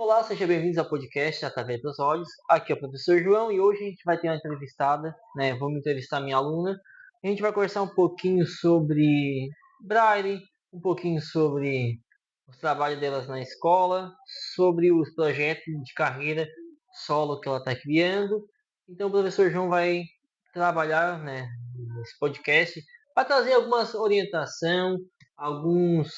Olá, sejam bem-vindos ao podcast Através dos Olhos. Aqui é o professor João e hoje a gente vai ter uma entrevistada, né? Vamos entrevistar minha aluna. A gente vai conversar um pouquinho sobre Braille, um pouquinho sobre os trabalhos delas na escola, sobre os projetos de carreira solo que ela está criando. Então o professor João vai trabalhar, né, nesse podcast para trazer algumas orientação, alguns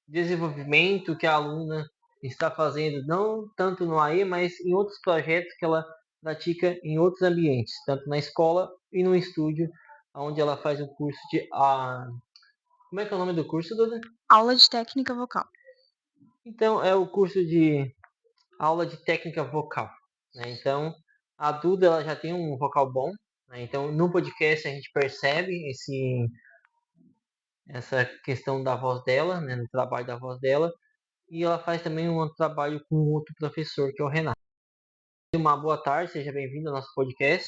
desenvolvimento que a aluna está fazendo, não tanto no AE, mas em outros projetos que ela pratica em outros ambientes, tanto na escola e no estúdio, onde ela faz o curso de... como é que é o nome do curso, Duda? Aula de técnica vocal. Então, é o curso de aula de técnica vocal, né? Então, a Duda ela já tem um vocal bom, né? Então, no podcast a gente percebe essa questão da voz dela, né? No trabalho da voz dela. E ela faz também um trabalho com outro professor, que é o Renato. Uma boa tarde, seja bem-vindo ao nosso podcast.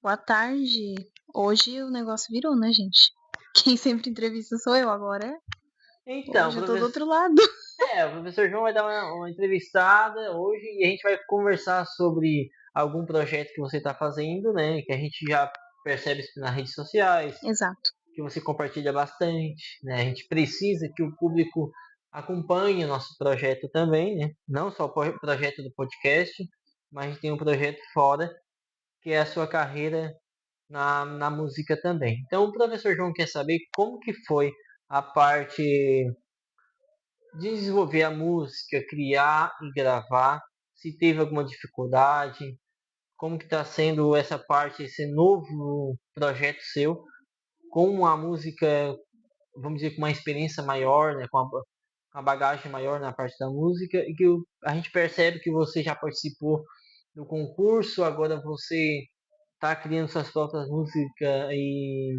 Boa tarde. Hoje o negócio virou, né, gente? Quem sempre entrevista sou eu agora. Então, Hoje eu tô do outro lado. o professor João vai dar uma entrevistada hoje e a gente vai conversar sobre algum projeto que você está fazendo, né? Que a gente já percebe isso nas redes sociais, Exato. que você compartilha bastante, né? A gente precisa que o público acompanhe o nosso projeto também, né? Não só o projeto do podcast, mas a gente tem um projeto fora, que é a sua carreira na música também. Então o professor João quer saber como que foi a parte de desenvolver a música, criar e gravar, se teve alguma dificuldade, como que está sendo essa parte, esse novo projeto seu, com a música, vamos dizer, com uma experiência maior, né, com uma bagagem maior na parte da música, e que a gente percebe que você já participou do concurso, agora você está criando suas próprias músicas e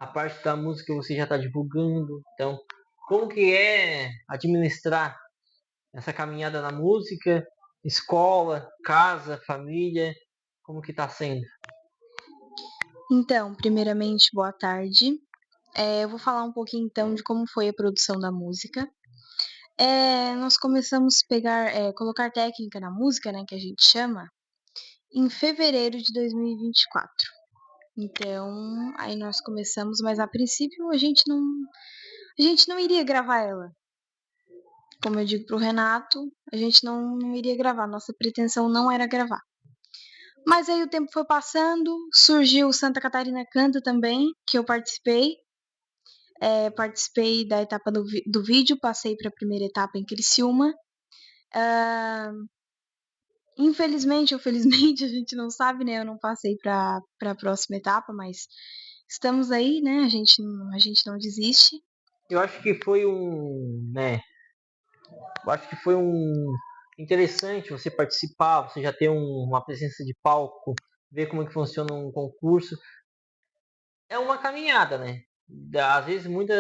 a parte da música você já está divulgando. Então, como que é administrar essa caminhada na música, escola, casa, família, como que está sendo? Então, primeiramente, boa tarde. Eu vou falar um pouquinho então de como foi a produção da música. Nós começamos a colocar técnica na música, né, que a gente chama, em fevereiro de 2024. Então, aí nós começamos, mas a princípio a gente não iria gravar ela. Como eu digo pro Renato, a gente não iria gravar, nossa pretensão não era gravar. Mas aí o tempo foi passando, surgiu o Santa Catarina Canta também, que eu participei. Participei da etapa do vídeo, passei para a primeira etapa em Criciúma. Infelizmente ou felizmente, a gente não sabe, né? Eu não passei para a próxima etapa, mas estamos aí, né? A gente não desiste. Eu acho que foi interessante você participar, você já ter uma presença de palco, ver como é que funciona um concurso. É uma caminhada, né? Às vezes muita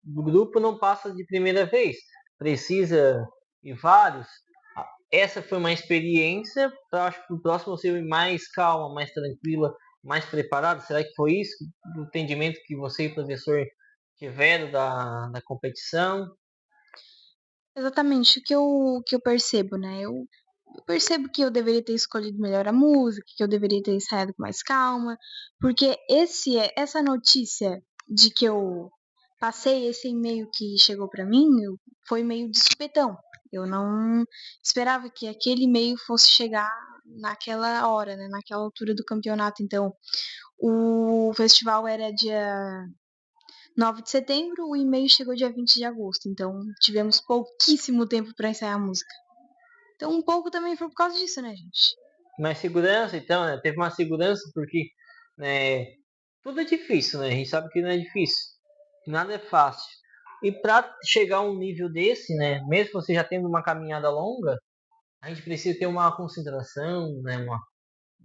do grupo não passa de primeira vez, precisa ir vários. Essa foi uma experiência, eu acho que o próximo você ir mais calma, mais tranquila, mais preparado. Será que foi isso? O entendimento que você e o professor tiveram da competição? Exatamente o que eu percebo, né? Eu percebo que eu deveria ter escolhido melhor a música, que eu deveria ter ensaiado com mais calma, porque essa notícia de que eu passei, esse e-mail que chegou para mim, foi meio de supetão. Eu não esperava que aquele e-mail fosse chegar naquela hora, né, naquela altura do campeonato. Então, o festival era dia 9 de setembro, o e-mail chegou dia 20 de agosto. Então, tivemos pouquíssimo tempo para ensaiar a música. Então, um pouco também foi por causa disso, né, gente? Mais segurança, então, né? Teve uma segurança porque, né, tudo é difícil, né? A gente sabe que não é difícil. Nada é fácil. E para chegar a um nível desse, né, mesmo você já tendo uma caminhada longa, a gente precisa ter uma concentração, né,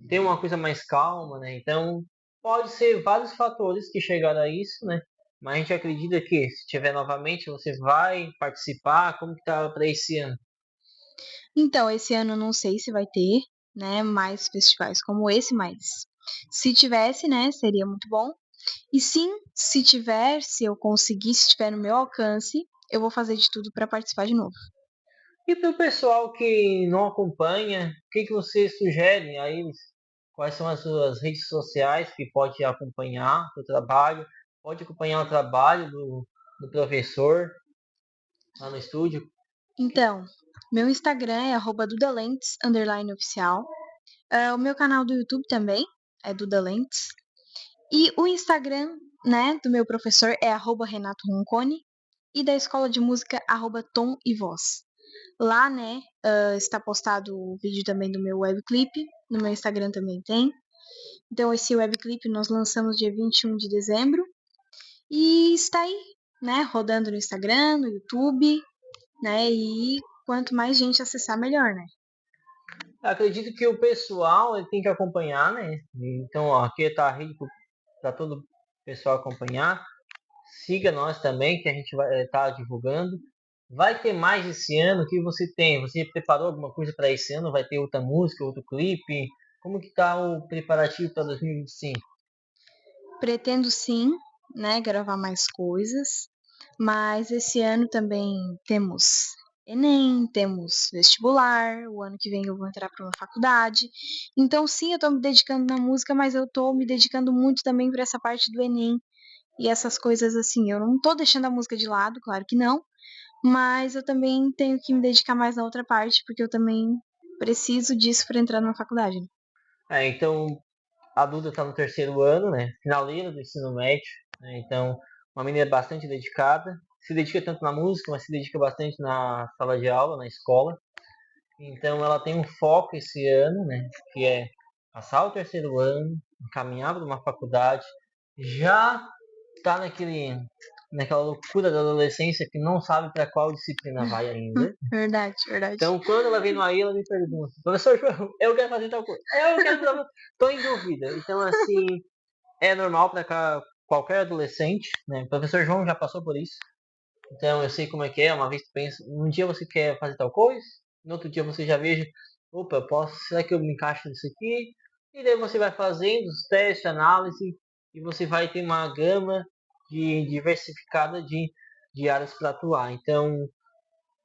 ter uma coisa mais calma, né? Então, pode ser vários fatores que chegaram a isso, né? Mas a gente acredita que se tiver novamente, você vai participar. Como que tá para esse ano? Então, esse ano eu não sei se vai ter, né, mais festivais como esse, mas se tivesse, né, seria muito bom. E sim, se tiver, se eu conseguir, se estiver no meu alcance, eu vou fazer de tudo para participar de novo. E para o pessoal que não acompanha, o que você sugere a eles? Quais são as suas redes sociais que pode acompanhar o trabalho? Pode acompanhar o trabalho do professor lá no estúdio? Então, meu Instagram é @dudalentes, _oficial. O meu canal do YouTube também é Dudalentes. E o Instagram, né, do meu professor é @Renato Roncone e da escola de música @Tom e Voz. Lá, né, está postado o vídeo também do meu webclip, no meu Instagram também tem. Então esse webclip nós lançamos dia 21 de dezembro e está aí, né, rodando no Instagram, no YouTube, né, e quanto mais gente acessar, melhor, né. Acredito que o pessoal ele tem que acompanhar, né? Então, ó, aqui está a rede para todo o pessoal acompanhar. Siga nós também, que a gente vai estar divulgando. Vai ter mais esse ano? O que você tem? Você preparou alguma coisa para esse ano? Vai ter outra música, outro clipe? Como que está o preparativo para 2025? Pretendo sim, né, gravar mais coisas, mas esse ano também temos Enem, temos vestibular, o ano que vem eu vou entrar para uma faculdade. Então, sim, eu estou me dedicando na música, mas eu estou me dedicando muito também para essa parte do Enem e essas coisas assim. Eu não estou deixando a música de lado, claro que não, mas eu também tenho que me dedicar mais na outra parte, porque eu também preciso disso para entrar na faculdade. Então, a Duda está no terceiro ano, né? Finaleira do ensino médio. Né? Então, uma menina bastante dedicada. Se dedica tanto na música, mas se dedica bastante na sala de aula, na escola. Então, ela tem um foco esse ano, né? Que é passar o terceiro ano, encaminhar para uma faculdade. Já está naquela loucura da adolescência que não sabe para qual disciplina vai ainda. Verdade, verdade. Então, quando ela vem no aí, ela me pergunta, professor João, eu quero fazer tal coisa. Eu quero, tô em dúvida. Então, assim, é normal para qualquer adolescente, né? O professor João já passou por isso. Então, eu sei como é que é. Uma vez tu pensa, um dia você quer fazer tal coisa, no outro dia você já veja, opa, será que eu me encaixo nisso aqui? E daí você vai fazendo os testes, análise, e você vai ter uma gama diversificada de áreas para atuar. Então,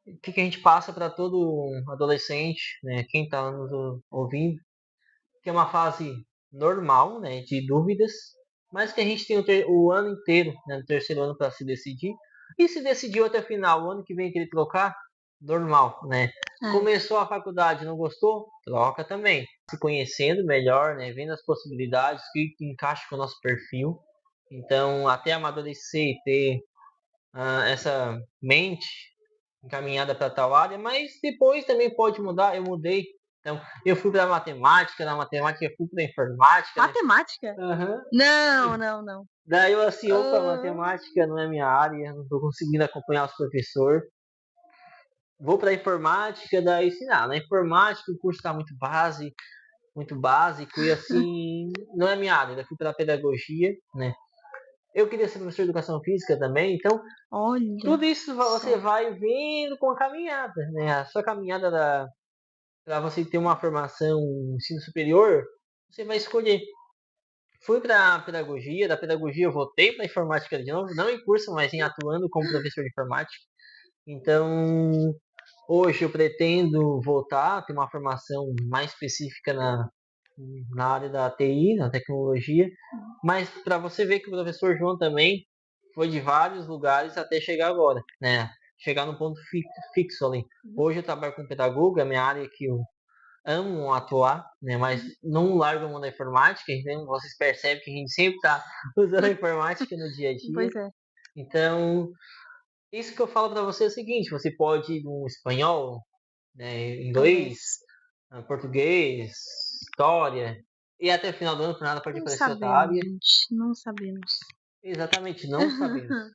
o que a gente passa para todo adolescente, né, quem está nos ouvindo, que é uma fase normal, né, de dúvidas, mas que a gente tem o ano inteiro, né, no terceiro ano para se decidir. E se decidiu até o final, o ano que vem que ele trocar, normal, né? Começou a faculdade, não gostou? Troca também. Se conhecendo melhor, né, vendo as possibilidades, que encaixa com o nosso perfil. Então, até amadurecer e ter essa mente encaminhada para tal área, mas depois também pode mudar. Eu mudei, então eu fui para matemática, na matemática eu fui para informática. Matemática? Né? Uhum. Não, não, não. Daí eu assim, opa, matemática não é minha área, não estou conseguindo acompanhar os professores. Vou para informática, daí sim, na informática o curso está muito básico e assim não é minha área. Daí fui para pedagogia, né? Eu queria ser professor de educação física também, então olha, tudo isso você vai vendo com a caminhada, né? A sua caminhada para você ter uma formação ensino superior, você vai escolher. Fui para pedagogia, da pedagogia eu voltei para informática de novo, não em curso, mas em atuando como professor de informática. Então, hoje eu pretendo voltar a ter uma formação mais específica na área da TI, na tecnologia, mas para você ver que o professor João também foi de vários lugares até chegar agora, né? Chegar no ponto fixo ali. Hoje eu trabalho com pedagogo, é a minha área que eu amo atuar, né? Mas não largo a mão da informática, então vocês percebem que a gente sempre está usando a informática no dia a dia. Pois é. Então, isso que eu falo para você é o seguinte, você pode ir no espanhol, né, inglês, português, história, e até o final do ano, por nada, pode aparecer outra área. Não sabemos. Exatamente, não sabemos.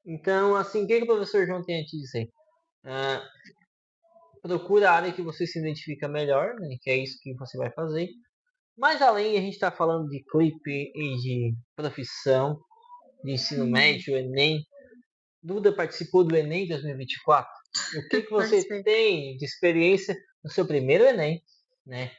Então, assim, o que o professor João tem a te dizer? Procura a área que você se identifica melhor, né, que é isso que você vai fazer. Mas além, a gente está falando de clipe e de profissão, de ensino médio, Enem. Duda participou do Enem 2024. O que você tem de experiência no seu primeiro Enem? Né?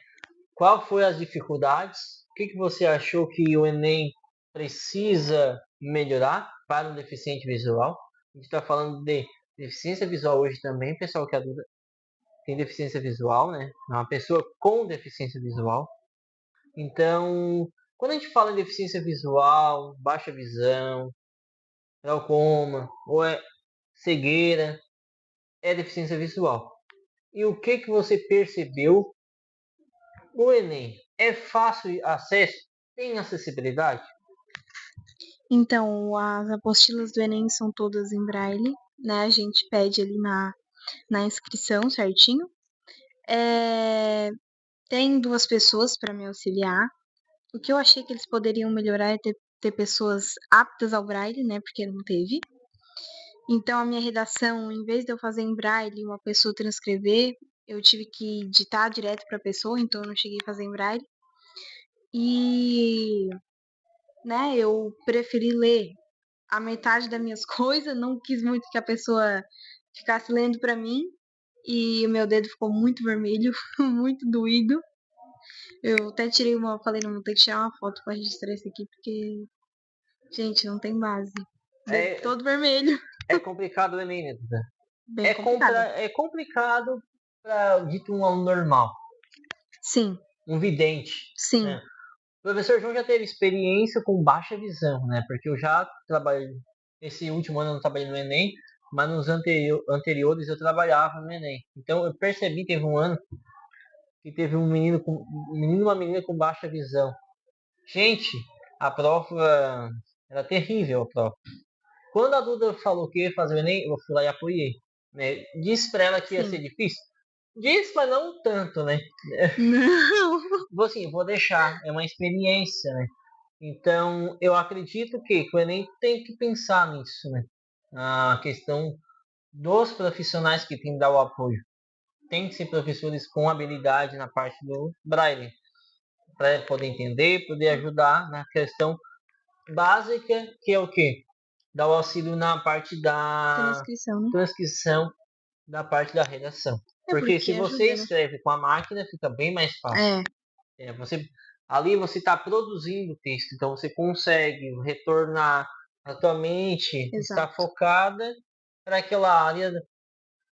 Qual foi as dificuldades? O que você achou que o Enem precisa melhorar para um deficiente visual? A gente está falando de deficiência visual hoje também, pessoal, que a Duda tem deficiência visual, né? É uma pessoa com deficiência visual. Então, quando a gente fala em deficiência visual, baixa visão, glaucoma ou é cegueira, é deficiência visual. E o que você percebeu? O Enem é fácil acesso? Tem acessibilidade? Então, as apostilas do Enem são todas em braille, né? A gente pede ali na inscrição certinho. Tem 2 pessoas para me auxiliar. O que eu achei que eles poderiam melhorar é ter pessoas aptas ao braille, né? Porque não teve. Então, a minha redação, em vez de eu fazer em braille e uma pessoa transcrever, eu tive que ditar direto para a pessoa, então eu não cheguei a fazer em braille. E, né, eu preferi ler a metade das minhas coisas, não quis muito que a pessoa ficasse lendo para mim. E o meu dedo ficou muito vermelho, muito doído. Eu até falei, não, vou ter que tirar uma foto para registrar isso aqui, porque, gente, não tem base. Dedo todo vermelho. É complicado o Enem, né, Duda? Bem complicado. É complicado para dito um aluno normal. Sim. Um vidente. Sim. Né? O professor João já teve experiência com baixa visão, né? Porque eu já trabalhei, esse último ano eu não trabalhei no Enem, mas nos anteriores eu trabalhava no Enem. Então eu percebi, teve um ano que teve um menino e uma menina com baixa visão. Gente, a prova era terrível, a prova. Quando a Duda falou que ia fazer o Enem, eu fui lá e apoiei. Né? Disse pra ela que ia ser difícil. Disse, mas não tanto, né? Não. Assim, vou deixar, é uma experiência, né? Então, eu acredito que o Enem tem que pensar nisso, né? A questão dos profissionais que tem que dar o apoio. Tem que ser professores com habilidade na parte do Braille, para poder entender, poder ajudar na questão básica, que é o quê? Dar o auxílio na parte da transcrição da parte da redação. Porque se você ajuda, escreve, né? Com a máquina, fica bem mais fácil. Ali você está produzindo o texto, então você consegue retornar a tua mente, está focada para aquela área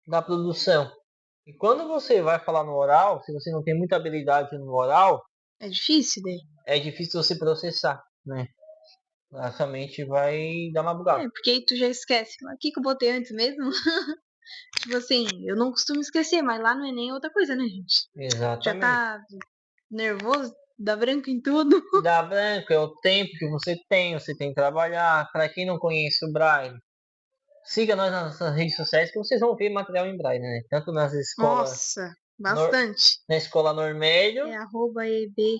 da produção. E quando você vai falar no oral, se você não tem muita habilidade no oral, é difícil daí. É difícil você processar, né? A sua mente vai dar uma bugada. Porque aí tu já esquece. O que eu botei antes mesmo? Tipo assim, eu não costumo esquecer, mas lá no Enem é outra coisa, né, gente? Exatamente. Já tá nervoso, dá branco em tudo. Dá branco, é o tempo que você tem que trabalhar. Para quem não conhece o Braille, siga nós nas nossas redes sociais que vocês vão ver material em Braille, né? Tanto nas escolas... Nossa, bastante. Na escola Normélio. É @EB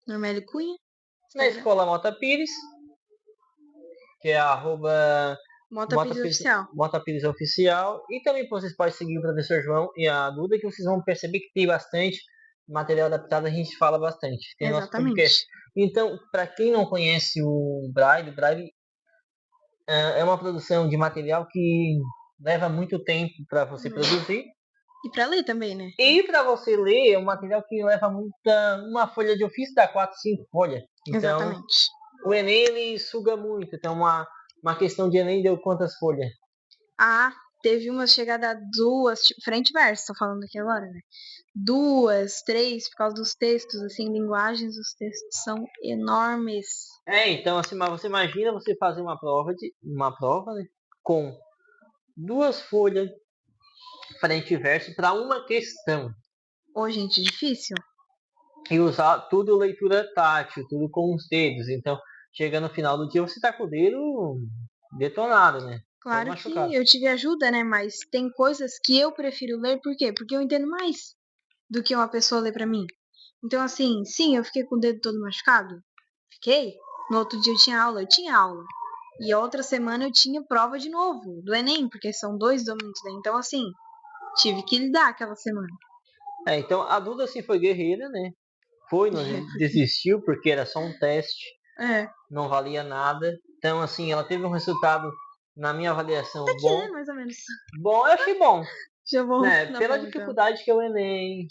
Normélio Cunha. Na escola Mota Pires, que é Mota Pires Oficial. Mota Pires Oficial. E também vocês podem seguir o professor João e a Duda, que vocês vão perceber que tem bastante material adaptado, a gente fala bastante. Tem nosso podcast. Então, para quem não conhece o Braille é uma produção de material que leva muito tempo para você produzir. E para ler também, né? E para você ler, é um material que leva uma folha de ofício dá 4, 5 folhas. Então, exatamente. O Enem, ele suga muito. Então, uma questão de Enem deu quantas folhas? Teve uma chegada a 2, tipo, frente e verso, tô falando aqui agora, né? 2, 3, por causa dos textos, assim, linguagens, os textos são enormes. Então, assim, mas você imagina você fazer uma prova, né, com 2 folhas frente e verso para uma questão. Gente, difícil. E usar tudo leitura tátil, tudo com os dedos. Então, chega no final do dia, você tá com o dedo detonado, né? Claro que eu tive ajuda, né? Mas tem coisas que eu prefiro ler, por quê? Porque eu entendo mais do que uma pessoa ler para mim. Então, assim, sim, eu fiquei com o dedo todo machucado. Fiquei. No outro dia eu tinha aula. E a outra semana eu tinha prova de novo, do Enem, porque são 2 domingos, né? Então, assim, tive que lidar aquela semana. Então a Duda, assim, foi guerreira, né? Não desistiu, porque era só um teste. Não valia nada. Então, assim, ela teve um resultado, na minha avaliação, bom. Mais ou menos. Bom, eu achei bom. Já vou pela dificuldade que é o Enem.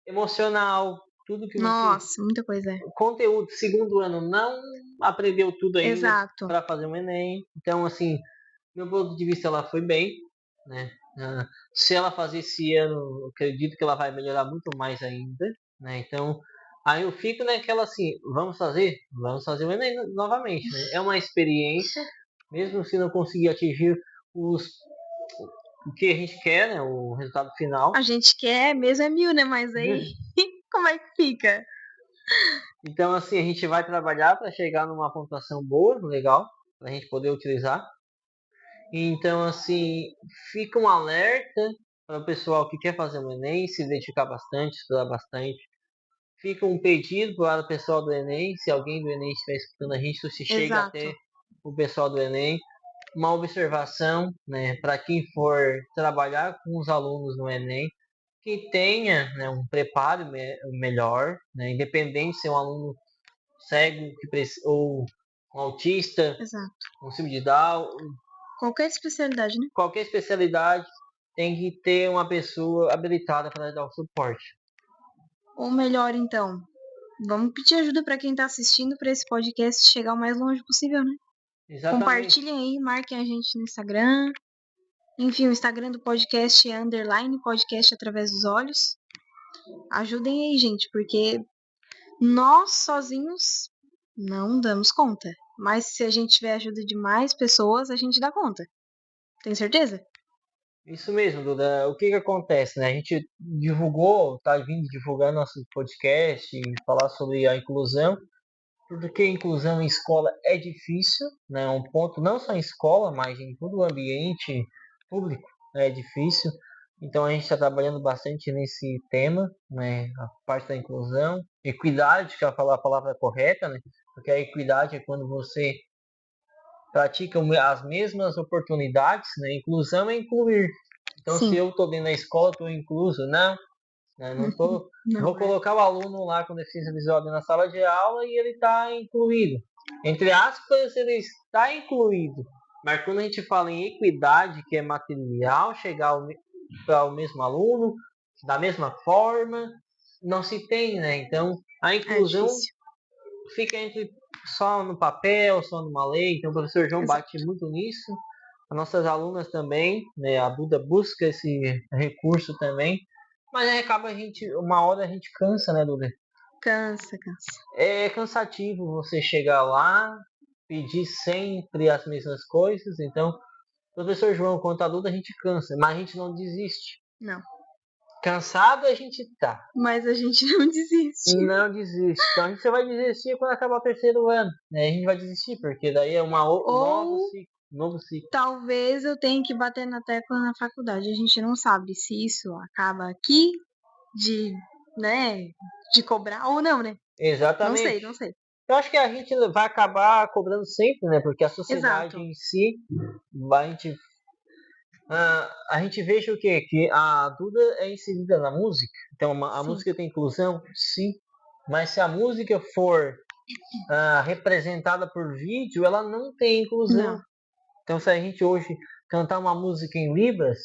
Emocional, tudo que Nossa, muita coisa. O conteúdo, segundo ano, não aprendeu tudo ainda para fazer um Enem. Então, assim, meu ponto de vista, ela foi bem, né? Se ela fazer esse ano, eu acredito que ela vai melhorar muito mais ainda, né? Então, aí eu fico naquela assim, vamos fazer o Enem novamente, né? É uma experiência, mesmo se não conseguir atingir os, o que a gente quer, né? O resultado final. A gente quer mesmo é 1000, né? Mas aí, como é que fica? Então, assim, a gente vai trabalhar para chegar numa pontuação boa, legal, para a gente poder utilizar. Então, assim, fica um alerta para o pessoal que quer fazer o Enem, se dedicar bastante, estudar bastante. Fica um pedido para o pessoal do Enem, se alguém do Enem estiver escutando a gente, se chega Exato. até o pessoal do Enem, uma observação, né, para quem for trabalhar com os alunos no Enem, que tenha, né, um preparo melhor, né, independente se é um aluno cego ou um autista, Exato. um síndrome de Down, Qualquer especialidade, né? qualquer especialidade tem que ter uma pessoa habilitada para dar o suporte. Ou melhor, então, vamos pedir ajuda para quem tá assistindo para esse podcast chegar o mais longe possível, né? Exatamente. Compartilhem aí, marquem a gente no Instagram. Enfim, o Instagram do podcast é _podcast através dos olhos. Ajudem aí, gente, porque nós sozinhos não damos conta. Mas se a gente tiver ajuda de mais pessoas, a gente dá conta. Tem certeza? Isso mesmo, Duda. O que acontece, né? A gente divulgou, tá vindo divulgar nosso podcast e falar sobre a inclusão, porque a inclusão em escola é difícil, né? Um ponto não só em escola, mas em todo o ambiente público, né? É difícil. Então a gente está trabalhando bastante nesse tema, né? A parte da inclusão, equidade, que é a palavra correta, né? Porque a equidade é quando você pratica as mesmas oportunidades, né? Inclusão é incluir. Então, Sim. se eu estou dentro da escola, estou incluso. Não, né? Não tô. Não, Vou colocar o aluno lá com deficiência visual na sala de aula e ele está incluído. Entre aspas, ele está incluído. Mas quando a gente fala em equidade, que é material, chegar para o mesmo aluno, da mesma forma, não se tem, né? Então, a inclusão fica entre só no papel, só numa lei. Então o professor João bate muito nisso. As nossas alunas também, né? A Duda busca esse recurso também. Mas aí acaba uma hora a gente cansa, né, Duda? Cansa. É cansativo você chegar lá, pedir sempre as mesmas coisas. Então, professor João, quanto a Duda, a gente cansa, mas a gente não desiste. Não. Cansado a gente tá. Mas a gente não desiste. Não desiste. Então a gente só vai desistir quando acabar o terceiro ano. Né? A gente vai desistir, porque daí é novo ciclo. Talvez eu tenha que bater na tecla na faculdade. A gente não sabe se isso acaba aqui de cobrar ou não, né? Exatamente. Não sei. Eu acho que a gente vai acabar cobrando sempre, né? Porque a sociedade Exato. em si, a gente veja o quê? Que a Duda é inserida na música. Então a música tem inclusão? Sim. Mas se a música for representada por vídeo, ela não tem inclusão. Não. Então se a gente hoje cantar uma música em Libras,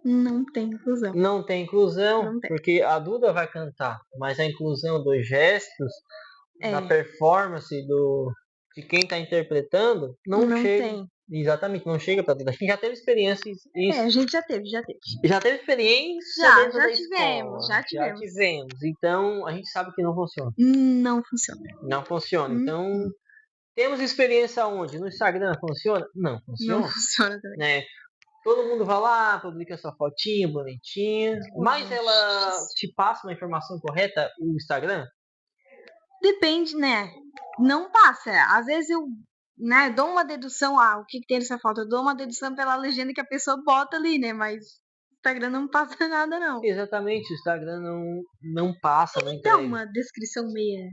não tem inclusão. Não tem inclusão, Não tem. porque a Duda vai cantar, mas a inclusão dos gestos, da performance de quem está interpretando, não chega. Tem. Exatamente, não chega para Duda. A gente já teve experiência isso. A gente já teve. Já teve experiência dentro da escola. Já tivemos. Então, a gente sabe que não funciona. Não funciona. Não funciona. Então, temos experiência onde? No Instagram funciona? Não funciona. Não funciona também. Né? Todo mundo vai lá, publica sua fotinha bonitinha, mas ela te passa uma informação correta, o Instagram? Depende, né? Não passa. Às vezes eu dou uma dedução, o que tem nessa foto? Eu dou uma dedução pela legenda que a pessoa bota ali, né? Mas o Instagram não passa nada, não. Exatamente, o Instagram não passa, não entrega. Dá uma descrição meio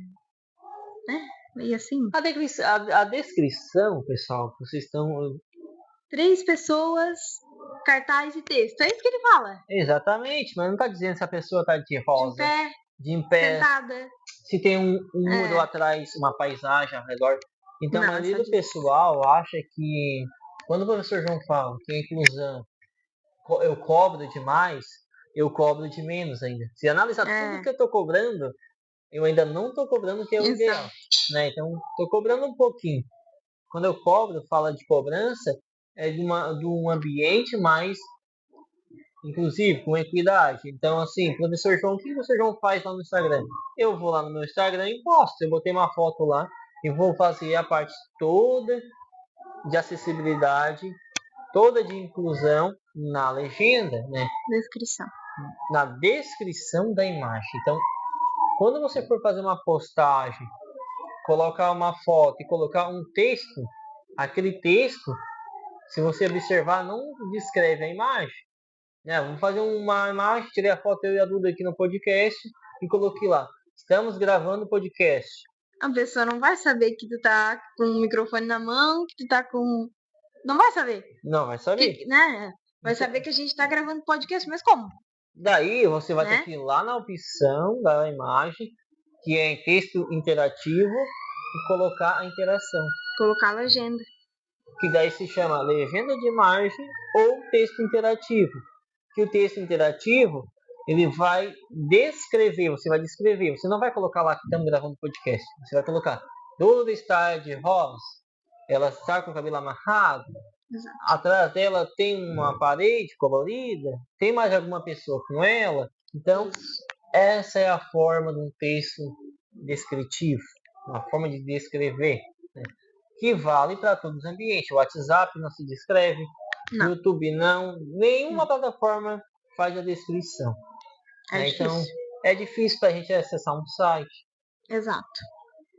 assim? A descrição, pessoal, vocês estão... 3 pessoas, cartaz e texto. É isso que ele fala. Exatamente, mas não está dizendo se a pessoa está de rosa, de em pé, sentada, se tem um muro atrás, uma paisagem ao redor. Então a maioria do pessoal acha que quando o professor João fala que a inclusão eu cobro demais, eu cobro de menos ainda. Se analisar tudo que eu estou cobrando, eu ainda não estou cobrando o que é o ideal. Né? Então estou cobrando um pouquinho. Quando eu cobro, fala de cobrança, é de um ambiente mais inclusive com equidade. Então, assim, professor João, o que o professor João faz lá no Instagram? Eu vou lá no meu Instagram e posto. Eu botei uma foto lá e vou fazer a parte toda de acessibilidade, toda de inclusão na legenda, né? Descrição. Na descrição da imagem. Então, quando você for fazer uma postagem, colocar uma foto e colocar um texto, aquele texto, se você observar, não descreve a imagem. Né? Vamos fazer uma imagem, tirei a foto eu e a Duda aqui no podcast e coloquei lá. Estamos gravando o podcast. A pessoa não vai saber que tu tá com o microfone na mão, que tu tá com... Não vai saber. Não, vai saber. Né? Vai saber que a gente tá gravando podcast, mas como? Daí você vai Né? ter que ir lá na opção da imagem, que é em texto interativo, e colocar a interação. Colocar a legenda. Que daí se chama legenda de imagem ou texto interativo. Que o texto interativo, ele vai descrever, você vai descrever. Você não vai colocar lá que estamos gravando podcast. Você vai colocar, Duda está de rosa, ela está com o cabelo amarrado, Exato. Atrás dela tem uma parede colorida, tem mais alguma pessoa com ela. Então, essa é a forma de um texto descritivo, uma forma de descrever, né? Que vale para todos os ambientes. O WhatsApp não se descreve, o YouTube não, nenhuma plataforma faz a descrição. É então, é difícil para a gente acessar um site. Exato.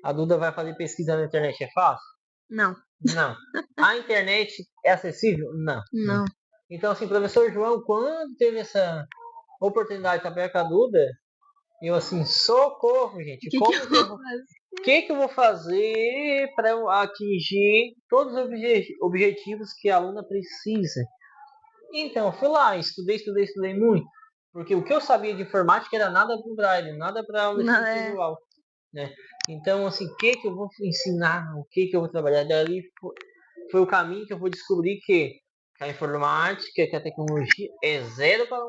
A Duda vai fazer pesquisa na internet, é fácil? Não. Não. A internet é acessível? Não. Não. Então, assim, professor João, quando teve essa oportunidade de trabalhar com a Duda, eu assim, socorro, gente. O que eu vou fazer para eu atingir todos os objetivos que a aluna precisa? Então, fui lá, estudei muito. Porque o que eu sabia de informática era nada para o Braille, nada para o visual. Né? Então, assim, o que eu vou ensinar? O que eu vou trabalhar? Dali foi o caminho que eu vou descobrir que a informática, que a tecnologia é zero para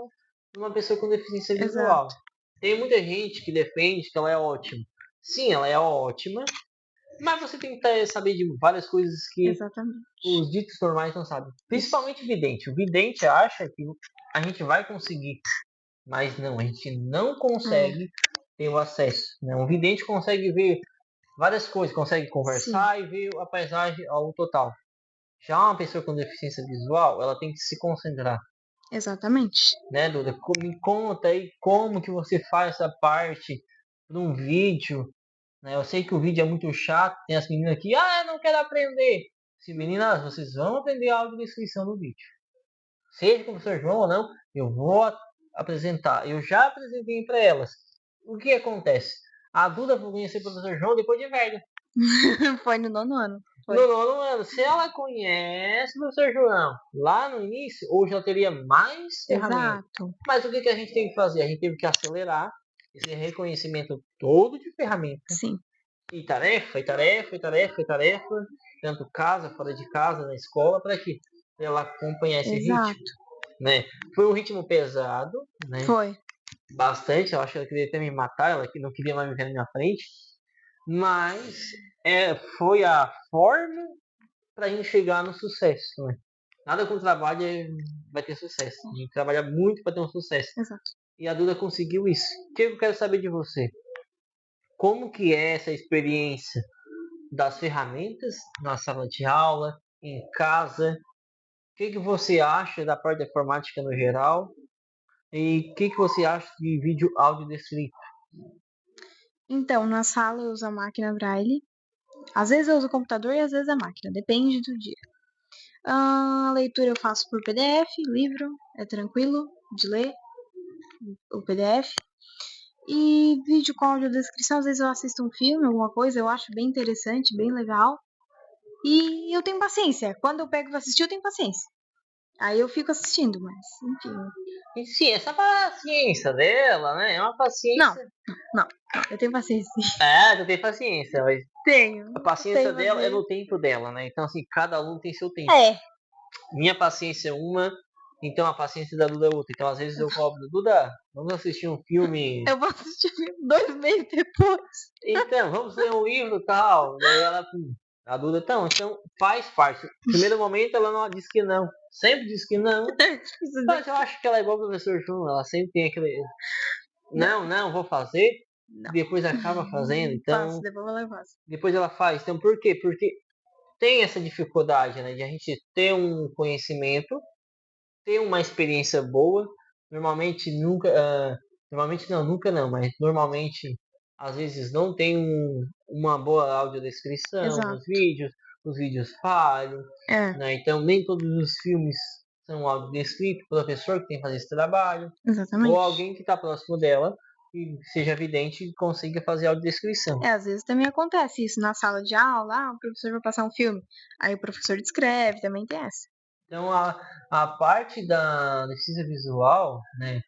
uma pessoa com deficiência visual. Tem muita gente que defende que ela é ótima. Sim, ela é ótima, mas você tem que saber de várias coisas que os ditos normais não sabem. Principalmente o vidente. O vidente acha que a gente vai conseguir, mas não, a gente não consegue ter o acesso. Né? Um vidente consegue ver várias coisas, consegue conversar e ver a paisagem ao total. Já uma pessoa com deficiência visual, ela tem que se concentrar. Exatamente. Né, Duda? Me conta aí como que você faz essa parte num vídeo. Né? Eu sei que o vídeo é muito chato, tem as meninas aqui, não quero aprender. Se meninas, vocês vão aprender a audiodescrição no vídeo. Seja com o professor João ou não, eu vou apresentar. Eu já apresentei para elas. O que acontece? A Duda foi conhecer o professor João depois de velho. Foi no 9º ano. No 9º ano. Se ela conhece o professor João lá no início, hoje ela teria mais ferramentas. Mas o que a gente tem que fazer? A gente teve que acelerar esse reconhecimento todo de ferramentas. Sim. E tarefa, tanto casa, fora de casa, na escola, para que ela acompanhar esse ritmo. Né? Foi um ritmo pesado, né? Foi. Bastante, eu acho que ela queria até me matar, ela que não queria mais me ver na minha frente. Mas foi a forma para a gente chegar no sucesso. Né? Nada com trabalho vai ter sucesso. A gente trabalha muito para ter um sucesso. Exato. E a Duda conseguiu isso. O que eu quero saber de você? Como que é essa experiência das ferramentas na sala de aula, em casa? O que você acha da parte da informática no geral? E o que você acha de vídeo áudio descrito? Então, na sala eu uso a máquina Braille. Às vezes eu uso o computador e às vezes a máquina, depende do dia. A leitura eu faço por PDF, livro, é tranquilo de ler o PDF. E vídeo com audiodescrição, às vezes eu assisto um filme, alguma coisa, eu acho bem interessante, bem legal. E eu tenho paciência. Quando eu pego pra assistir, eu tenho paciência. Aí eu fico assistindo, mas enfim. E sim, essa paciência dela, né? É uma paciência. Não. Eu tenho paciência. Tu tem paciência, mas. Tenho. A paciência dela é no tempo dela, né? Então, assim, cada aluno tem seu tempo. Minha paciência é uma, então a paciência da Duda é outra. Então, às vezes eu cobro, Duda, vamos assistir um filme. Eu vou assistir 2 meses depois. Então, vamos ler um livro e tal. Daí ela, a Duda, então faz parte. No primeiro momento ela não disse que não. sempre diz que não. Mas eu acho que ela é igual o professor João, ela sempre tem aquele. Não, vou fazer. Não. Depois acaba fazendo. Então, Faço, depois ela faz. depois ela faz. Então, por quê? Porque tem essa dificuldade, né? De a gente ter um conhecimento, ter uma experiência boa. Normalmente nunca. Normalmente não, nunca não, mas normalmente às vezes não tem uma boa audiodescrição Exato. nos vídeos, os vídeos falham, né? Então nem todos os filmes são audiodescritos, o professor que tem que fazer esse trabalho, Exatamente. ou alguém que está próximo dela e seja evidente e consiga fazer audiodescrição. Às vezes também acontece isso na sala de aula, o professor vai passar um filme, aí o professor descreve, também tem essa. Então a parte da deficiência visual, né?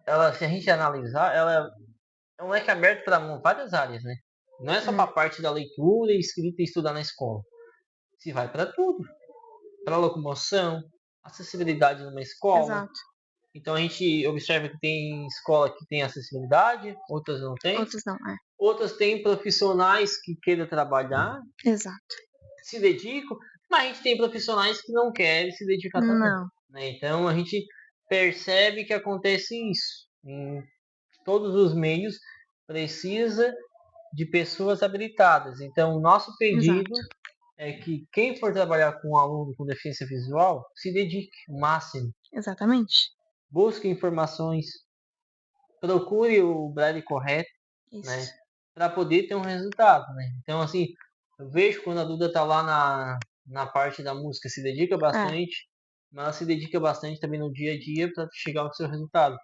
Ela, se a gente analisar, ela é um leque aberto para várias áreas, né? Não é só para a parte da leitura, escrita e estudar na escola. Se vai para tudo. Para locomoção, acessibilidade numa escola. Exato. Então a gente observa que tem escola que tem acessibilidade, outras não tem. Outras não, Outras têm profissionais que queiram trabalhar. Exato. Se dedicam, mas a gente tem profissionais que não querem se dedicar também. Não. Né? Então a gente percebe que acontece isso. Em todos os meios precisa de pessoas habilitadas. Então o nosso pedido é que quem for trabalhar com um aluno com deficiência visual se dedique o máximo. Exatamente. Busque informações, procure o braille correto, né, para poder ter um resultado, né? Então assim, eu vejo quando a Duda está lá na parte da música, se dedica bastante, mas ela se dedica bastante também no dia a dia para chegar ao seu resultado.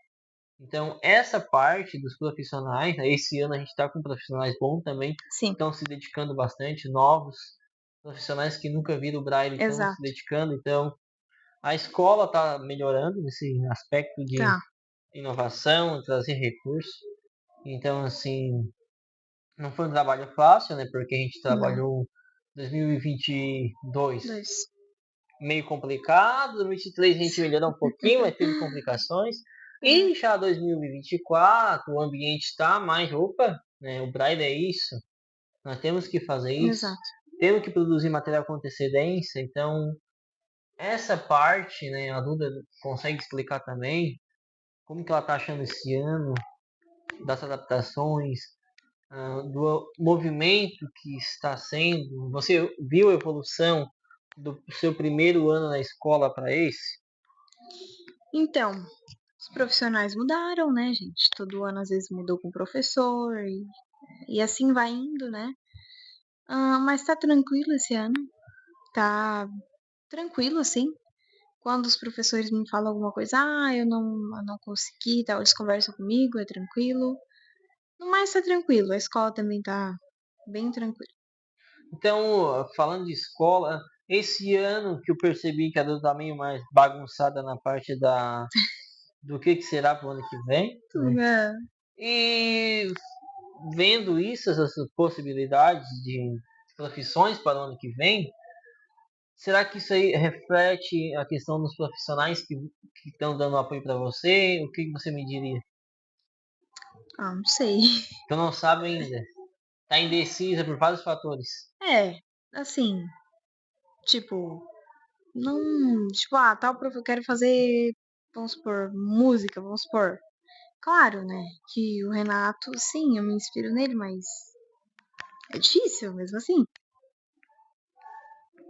Então essa parte dos profissionais, né, esse ano a gente está com profissionais bons também, que estão se dedicando bastante, novos profissionais que nunca viram o braille estão se dedicando. Então a escola está melhorando nesse aspecto de inovação, trazer recursos. Então assim, não foi um trabalho fácil, né? Porque a gente trabalhou 2022 meio complicado, 2023 a gente melhorou um pouquinho, mas teve complicações. E já 2024 o ambiente está mais, né? O braille é isso, nós temos que fazer isso. Temos que produzir material com antecedência. Então essa parte, né, a Duda consegue explicar também como que ela está achando esse ano, das adaptações, do movimento que está sendo. Você viu a evolução do seu primeiro ano na escola para esse? Então, os profissionais mudaram, né, gente? Todo ano às vezes mudou com o professor e assim vai indo, né? Mas tá tranquilo esse ano. Tá tranquilo, assim. Quando os professores me falam alguma coisa, eu não consegui, tal, eles conversam comigo, é tranquilo. No mais tá tranquilo, a escola também tá bem tranquila. Então, falando de escola, esse ano que eu percebi que a Duda tá meio mais bagunçada na parte do que será para o ano que vem. Né? E vendo isso, essas possibilidades de profissões para o ano que vem, será que isso aí reflete a questão dos profissionais que estão dando apoio para você? O que você me diria? Não sei. Eu não sabe ainda. Tá indecisa por vários fatores. Assim, tipo, não, tipo, tal prof, eu quero fazer, vamos supor, música, vamos supor. Claro, né, que o Renato, sim, eu me inspiro nele, mas é difícil mesmo assim.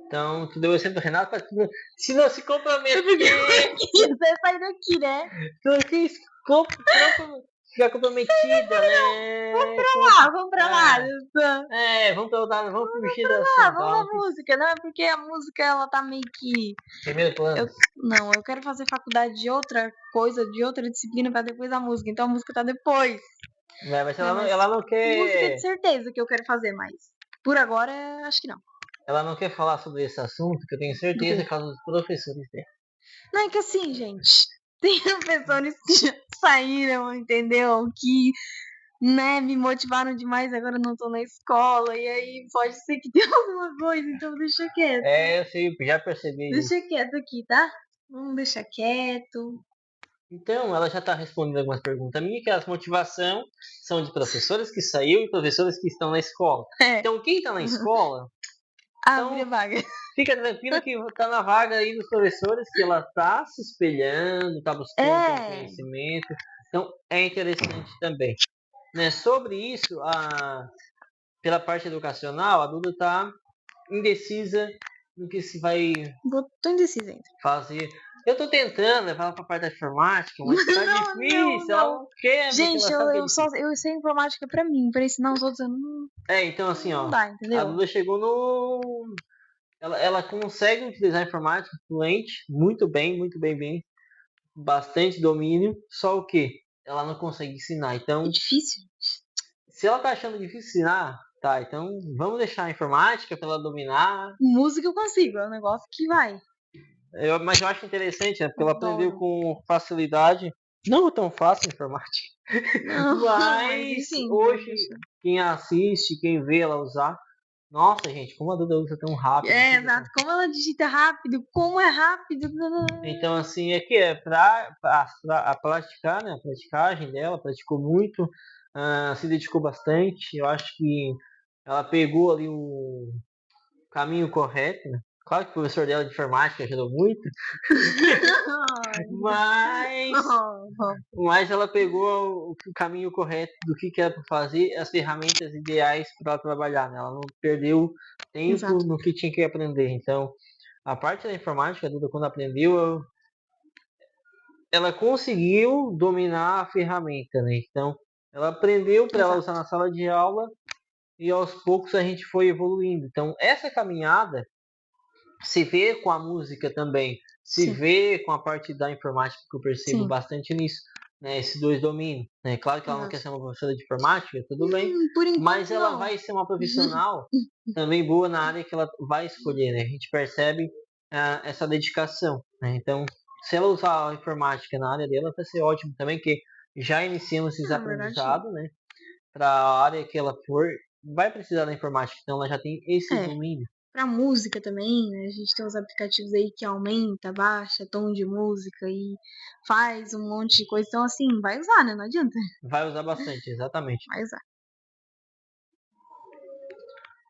Então, tu deu o exemplo do Renato para se não se comprometer. Você sai daqui, né? Tu quis ficar comprometida, né? Vamos pra lá. Vamos fugir da vamos pra música, não é porque a música, ela tá meio que... Primeiro plano. Eu quero fazer faculdade de outra coisa, de outra disciplina pra depois a música, então a música tá depois. Mas ela não quer... Música de certeza que eu quero fazer, mas por agora, acho que não. Ela não quer falar sobre esse assunto, que eu tenho certeza por causa dos professores dela. Não, é que assim, gente, tem professores que já saíram, entendeu? Que, né, me motivaram demais, agora não tô na escola, e aí pode ser que tenha alguma coisa, então deixa quieto. Eu sei, já percebi. Deixa quieto aqui, tá? Vamos deixar quieto. Então, ela já está respondendo algumas perguntas minhas, que as motivações são de professores que saíram e professores que estão na escola. Então, quem está na escola Abre a vaga. Fica tranquilo que tá na vaga aí dos professores, que ela tá se espelhando, tá buscando ter um conhecimento. Então, é interessante também. Né? Sobre isso, pela parte educacional, a Duda tá indecisa no que se vai Tô indecisa ainda. fazer. Eu tô tentando levar ela pra parte da informática, mas tá difícil, ela não quer, porque Gente, ela sabe que é difícil. eu sei informática pra mim, pra ensinar os outros eu não, Então assim, não ó, dá, a entendeu? Duda chegou no... Ela consegue utilizar a informática fluente, muito bem, bastante domínio, só o que? Ela não consegue ensinar, então... É difícil. Se ela tá achando difícil ensinar, tá, então vamos deixar a informática pra ela dominar. Música eu consigo, é um negócio que vai. Mas eu acho interessante, né? Porque ela aprendeu Adoro. com facilidade. Não tão fácil a informática. Não, Mas enfim, hoje, deixa. quem assiste, quem vê ela usar. Nossa, gente, como a Duda usa tão rápido. Exato. Como ela digita rápido, como é rápido. Então, assim, é pra praticar, né? A praticagem dela, praticou muito, se dedicou bastante. Eu acho que ela pegou ali o caminho correto, né? Claro que o professor dela de informática ajudou muito, mas ela pegou o caminho correto do que era para fazer, as ferramentas ideais para ela trabalhar, né? Ela não perdeu tempo Exato. no que tinha que aprender. Então, a parte da informática, a Duda, quando aprendeu, ela conseguiu dominar a ferramenta, né? Então, ela aprendeu para ela usar na sala de aula e aos poucos a gente foi evoluindo. Então, essa caminhada se vê com a música também, se vê com a parte da informática, que eu percebo bastante nisso, né? Esses dois domínios. Né? Claro que ela não quer ser uma professora de informática, tudo bem, mas ela vai ser uma profissional também boa na área que ela vai escolher, né? A gente percebe essa dedicação, né? Então, se ela usar a informática na área dela, vai ser ótimo também, que já iniciamos esses aprendizados, né? Para a área que ela for, vai precisar da informática, então ela já tem esse domínio. Pra música também, né? A gente tem uns aplicativos aí que aumenta, baixa tom de música e faz um monte de coisa. Então, assim, vai usar, né? Não adianta. Vai usar bastante, exatamente. Vai usar.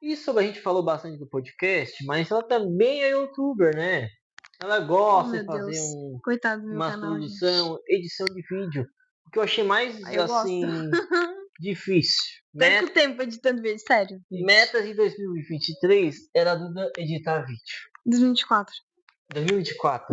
Isso a gente falou bastante do podcast, mas ela também é youtuber, né? Ela gosta de fazer uma produção, edição de vídeo. O que eu achei mais, assim, difícil. Perco tempo editando vídeo, sério. Metas de 2023 era a Duda editar vídeo. 2024. 2024.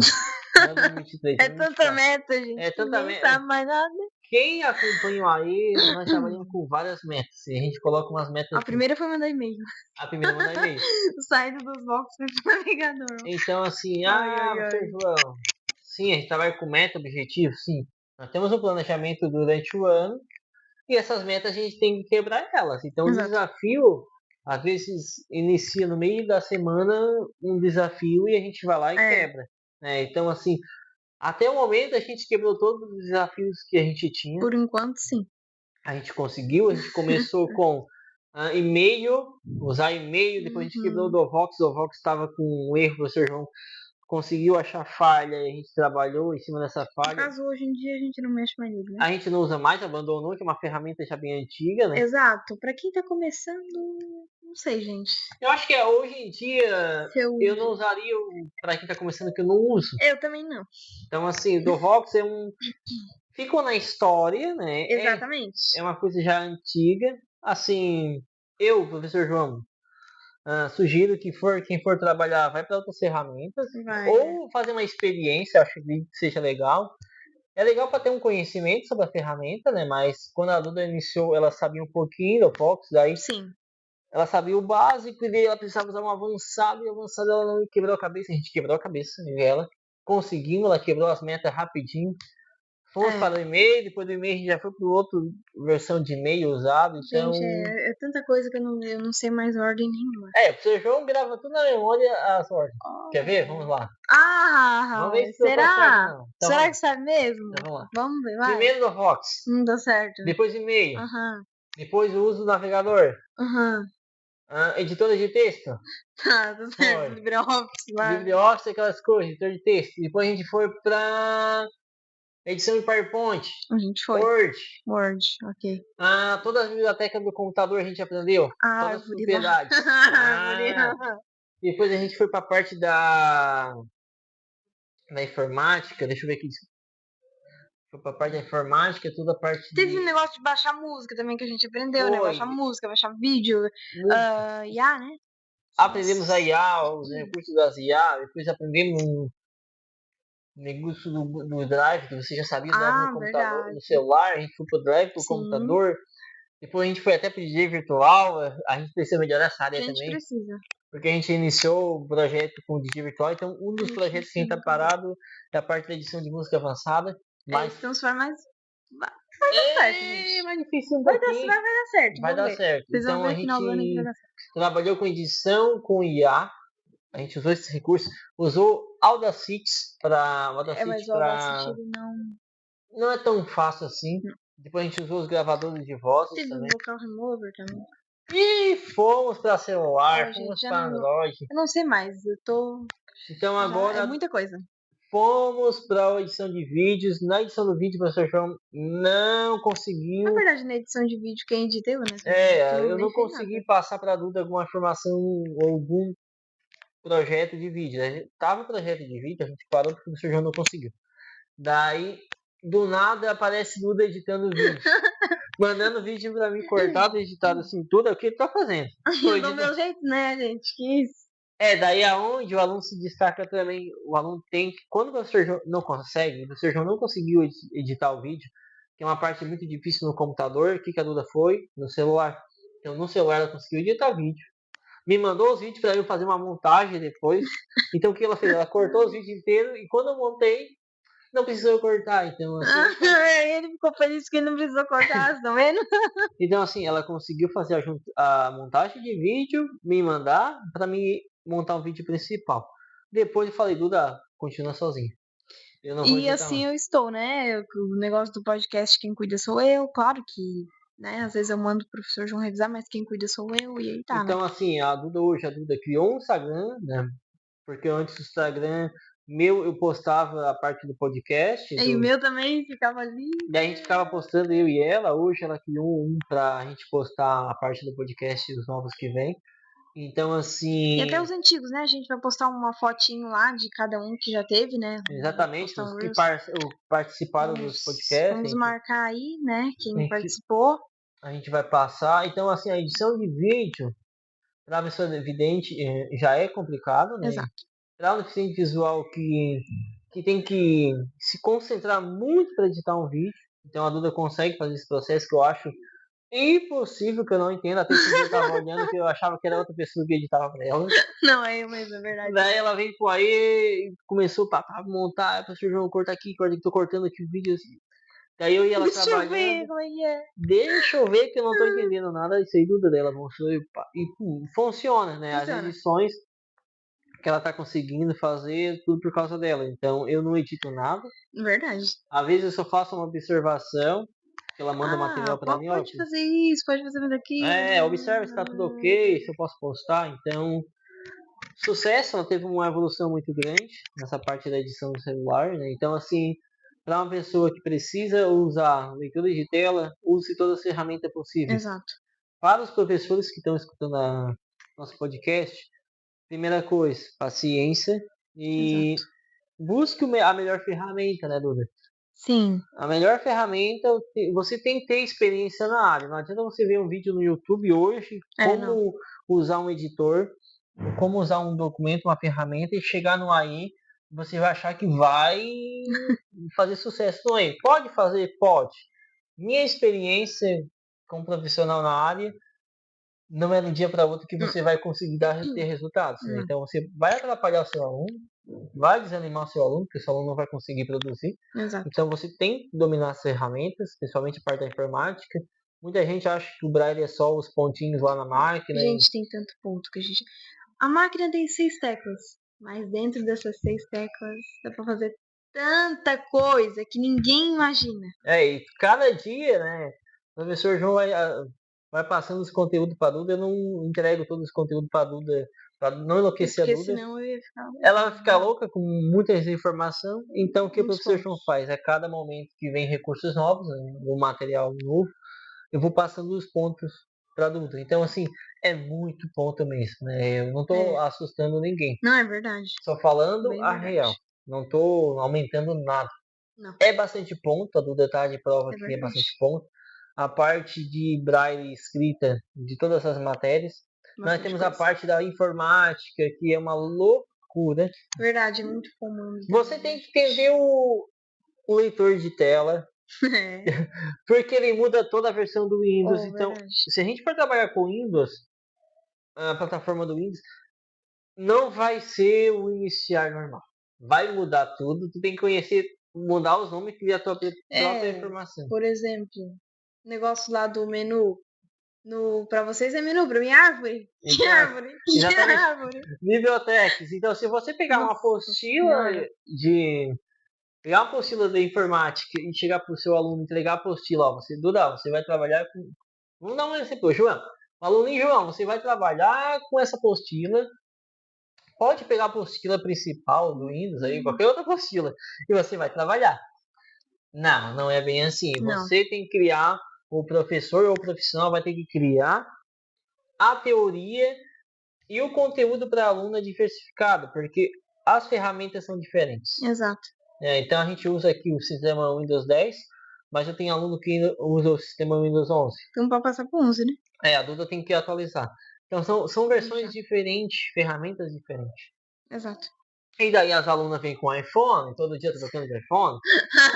Não é 2023. É tanta meta, gente. É tanta meta. Não sabe mais nada. Quem acompanha aí, nós trabalhamos com várias metas. E a gente coloca umas metas. A primeira foi mandar e-mail. A primeira mandar e-mail. Saída dos boxes do navegador. Então, assim, professor João. Sim, a gente trabalha com meta, objetivo, sim. Nós temos um planejamento durante o ano e essas metas a gente tem que quebrar elas. Então, o desafio, às vezes, inicia no meio da semana um desafio e a gente vai lá e quebra. Né? Então, assim, até o momento a gente quebrou todos os desafios que a gente tinha. Por enquanto, sim. A gente conseguiu, a gente começou com e-mail, usar e-mail, depois a gente quebrou o Dovox estava com um erro, o professor João conseguiu achar falha e a gente trabalhou em cima dessa falha. No caso, hoje em dia a gente não mexe mais nele, né? A gente não usa mais, abandonou, que é uma ferramenta já bem antiga, né? Exato. Pra quem tá começando, não sei, gente. Eu acho que hoje em dia eu não usaria pra quem tá começando, que eu não uso. Eu também não. Então, assim, o Dovox ficou na história, né? Exatamente. É uma coisa já antiga. Assim, professor João, sugiro que quem for trabalhar, vai para outras ferramentas. Ou fazer uma experiência, acho que seja legal. É legal para ter um conhecimento sobre a ferramenta, né? Mas quando a Duda iniciou, ela sabia um pouquinho do Fox, daí ela sabia o básico e daí ela precisava usar um avançado, e avançado ela não quebrou a cabeça. A gente quebrou a cabeça dela. Conseguimos, ela quebrou as metas rapidinho. Fomos para o e-mail, depois do e-mail a gente já foi para outra versão de e-mail usado. Então... Gente, é tanta coisa que eu não sei mais ordem nenhuma. O professor João grava tudo na memória as ordens. Quer ver? Vamos lá. Vamos ver se será? Certo, então, será que sabe mesmo? Então, vamos lá. Vamos ver, vai. Primeiro do Fox. Não deu certo. Depois e-mail. Depois o uso do navegador. Editora de texto. Tá certo. LibreOffice lá. LibreOffice, aquelas coisas, editor de texto. Depois a gente foi para edição de PowerPoint. A gente foi. Word, ok. Todas as bibliotecas do computador a gente aprendeu. Todas as propriedades. Depois a gente foi para a parte da informática. Deixa eu ver aqui. Foi para a parte da informática, toda a parte Teve de... um negócio de baixar música também que a gente aprendeu, né? Foi. Baixar música, baixar vídeo, Música. IA, né? Aprendemos a IA, os recursos das IA. Depois aprendemos um negócio do Drive, que você já sabia, o Drive no computador, verdade. no celular. A gente foi pro Drive pro Sim. computador. Depois a gente foi até pro DJ virtual. A gente precisa melhorar essa área A gente também. precisa. Porque a gente iniciou o projeto com o DJ virtual. Então, um dos projetos que a gente tá parado é a parte da edição de música avançada. Mas transformar mais... Vai dar certo, gente. mais difícil um Vai pouquinho. dar certo. Vai dar certo. Vocês vão Então, ver a no final do ano que vai gente dar certo. trabalhou com edição, com IA. A gente usou esses recursos. Usou Audacity para... Mas o Audacity Não é tão fácil assim. Depois a gente usou os gravadores de vozes teve também. o Vocal Remover também. E fomos para celular, Ó, fomos gente, para Android. Eu não sei mais, eu tô... Então Já agora é muita coisa. fomos para a edição de vídeos. Na edição do vídeo, o professor João não conseguiu. Na verdade, na edição de vídeo, quem edita eu, né? Eu não consegui passar para a Duda alguma informação ou algum projeto de vídeo. Tava o projeto de vídeo, a gente parou porque o professor João não conseguiu. Daí, do nada, aparece Duda editando vídeo. Mandando vídeo pra mim cortado, editado assim, tudo é o que ele tá fazendo. Do meu jeito, né, gente? Que isso. Daí aonde o aluno se destaca também, o aluno tem que, quando o professor João não consegue, o professor João não conseguiu editar o vídeo, que é uma parte muito difícil no computador, o que a Duda foi? No celular. Então no celular ela conseguiu editar vídeo. Me mandou os vídeos para eu fazer uma montagem depois. Então o que ela fez? Ela cortou os vídeos inteiros e quando eu montei, não precisou cortar. Então assim, ele ficou feliz que ele não precisou cortar, tá vendo? Então assim, ela conseguiu fazer a montagem de vídeo, me mandar para mim montar um vídeo principal. Depois eu falei, Duda, continua sozinha. Eu não vou E assim mais. eu estou, né? O negócio do podcast, quem cuida sou eu. Claro que, né? Às vezes eu mando o professor João revisar, mas quem cuida sou eu. E aí tá, Então assim, a Duda criou um Instagram, né? Porque antes do Instagram meu eu postava a parte do podcast. E o meu também ficava ali. Daí a gente ficava postando, eu e ela. Hoje ela criou um pra gente postar a parte do podcast e os novos que vem. Então, assim... E até os antigos, né? A gente vai postar uma fotinho lá de cada um que já teve, né? Exatamente, os que participaram dos podcasts. Vamos marcar aí, né? Quem participou. A gente vai passar. Então, assim, a edição de vídeo para a pessoa evidente já é complicado, né? Exato. Para o deficiente visual que tem que se concentrar muito para editar um vídeo. Então, a Duda consegue fazer esse processo que eu acho impossível, que eu não entendo. Até que eu tava olhando que eu achava que era outra pessoa que editava pra ela. Não, é eu mesmo, é verdade. Daí ela veio por aí e começou a montar, professor João, corta aqui, tô cortando aqui o vídeo assim. Daí eu e ela trabalhando. Deixa eu ver como é que é. Deixa eu ver que eu não tô entendendo nada. Isso aí dúvida dela, mostrou e funciona, né? Funciona. As edições que ela tá conseguindo fazer, tudo por causa dela. Então eu não edito nada. Verdade. Às vezes eu só faço uma observação. Ela manda material pra mim, pode fazer isso, pode fazer aquilo. Observa se tá tudo ok, se eu posso postar. Então, sucesso, ela teve uma evolução muito grande nessa parte da edição do celular, né? Então, assim, para uma pessoa que precisa usar leitura de tela, use todas as ferramentas possíveis. Exato. Para os professores que estão escutando nosso podcast, primeira coisa, paciência e Exato. Busque a melhor ferramenta, né, Duda? Sim. A melhor ferramenta, você tem que ter experiência na área. Não adianta você ver um vídeo no YouTube hoje, como usar um editor, como usar um documento, uma ferramenta e chegar no AI, você vai achar que vai fazer sucesso no AI. Pode fazer? Pode. Minha experiência como profissional na área, não é do dia para outro que você vai conseguir ter resultados. Né? Então você vai atrapalhar o seu aluno, vai desanimar o seu aluno, porque o seu aluno não vai conseguir produzir. Exato. Então você tem que dominar as ferramentas, principalmente a parte da informática. Muita gente acha que o Braille é só os pontinhos lá na máquina. Gente, tem tanto ponto que a gente... A máquina tem 6 teclas, mas dentro dessas 6 teclas dá para fazer tanta coisa que ninguém imagina. E cada dia, né, o professor João vai passando os conteúdos para a Duda. Eu não entrego todos os conteúdos para a Duda, para não enlouquecer a Duda. Senão eu ia ficar... Ela vai ficar louca com muita informação. Então, o que o professor João faz? A cada momento que vem recursos novos, né, um material novo, eu vou passando os pontos para adulto. Então, assim, é muito bom também isso, né? Eu não tô assustando ninguém. Não, é verdade. Só falando Bem a verdade. real. Não tô aumentando nada. Não. É bastante ponto, a Duda tá de prova É que é verdade. bastante ponto. A parte de braille escrita de todas as matérias. Nós Bastante temos a coisa. parte da informática, que é uma loucura. Verdade, é muito comum. Você tem que entender o leitor de tela, É. porque ele muda toda a versão do Windows. Então, Verdade. se a gente for trabalhar com Windows, a plataforma do Windows, não vai ser o iniciar normal. Vai mudar tudo. Tu tem que conhecer, mudar os nomes e criar a tua própria informação. Por exemplo, negócio lá do menu. Pra vocês é menu, pra mim é árvore. Que Então, árvore? Que exatamente. árvore? Bibliotecas. Então, se você pegar uma apostila pegar uma apostila da informática e chegar para o seu aluno entregar a apostila, ó, Duda, você vai trabalhar com. Vamos dar um exemplo, João. O aluno João, você vai trabalhar com essa apostila. Pode pegar a apostila principal do Windows aí, qualquer outra apostila, e você vai trabalhar. Não, não é bem assim. Não. Você tem que criar, o professor ou o profissional vai ter que criar a teoria e o conteúdo para aluno é diversificado, porque as ferramentas são diferentes. Exato. Então a gente usa aqui o sistema Windows 10, mas eu tenho aluno que usa o sistema Windows 11. Então pode passar para 11, né? A Duda tem que atualizar. Então são versões diferentes, ferramentas diferentes. Exato. E daí as alunas vêm com iPhone, todo dia trocando de iPhone.